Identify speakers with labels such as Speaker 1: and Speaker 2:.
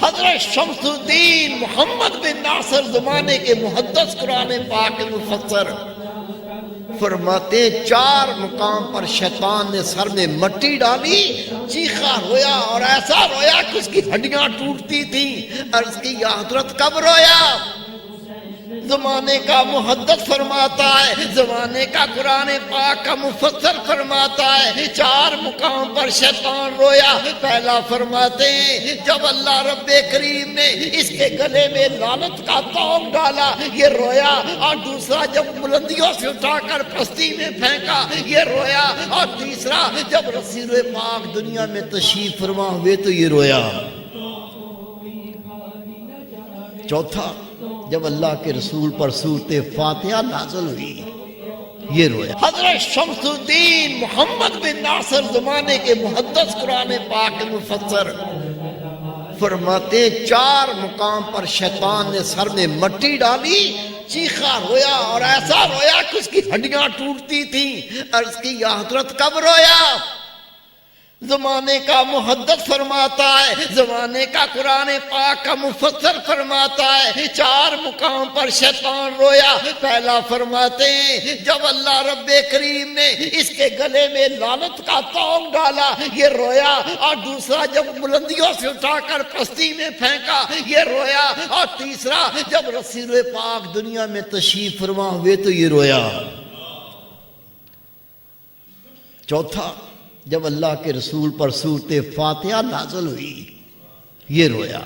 Speaker 1: حضرت شمس الدین محمد بن ناصر زمانے کے محدث قرآن پاک کے مفسر فرماتے ہیں 4 مقام پر شیطان نے سر میں مٹی ڈالی، چیخا رویا اور ایسا رویا کہ اس کی ہڈیاں ٹوٹتی تھیں۔ عرض کی یا حضرت کب رویا؟ زمانے کا محدث فرماتا ہے، زمانے کا قرآن پاک کا مفسر فرماتا ہے 4 مقام پر شیطان رویا۔ پہلا فرماتے ہیں جب اللہ رب کریم نے اس کے گلے میں لعنت کا تاؤ ڈالا، یہ رویا، اور دوسرا جب بلندیوں سے اٹھا کر پستی میں پھینکا، یہ رویا، اور تیسرا جب رسول پاک دنیا میں تشریف فرما ہوئے تو یہ رویا۔ چوتھا جب اللہ کے رسول پر سورۃ فاتحہ نازل ہوئی، یہ رویا۔ حضرت شمس الدین محمد بن ناصر زمانے کے محدث قرآن پاک کے مفسر فرماتے ہیں 4 مقام پر شیطان نے سر میں مٹی ڈالی، چیخا رویا اور ایسا رویا کہ اس کی ہڈیاں ٹوٹتی تھیں۔ عرض کی یا حضرت کب رویا؟ زمانے کا محدث فرماتا ہے، زمانے کا قرآن پاک کا مفسر فرماتا ہے 4 مقام پر شیطان رویا۔ پہلا فرماتے ہیں جب اللہ رب کریم نے اس کے گلے میں لعنت کا تاؤ ڈالا، یہ رویا، اور دوسرا جب بلندیوں سے اٹھا کر پستی میں پھینکا، یہ رویا، اور تیسرا جب رسول پاک دنیا میں تشریف فرما ہوئے تو یہ رویا۔ چوتھا جب اللہ کے رسول پر سورۃ فاتحہ نازل ہوئی، یہ رویا۔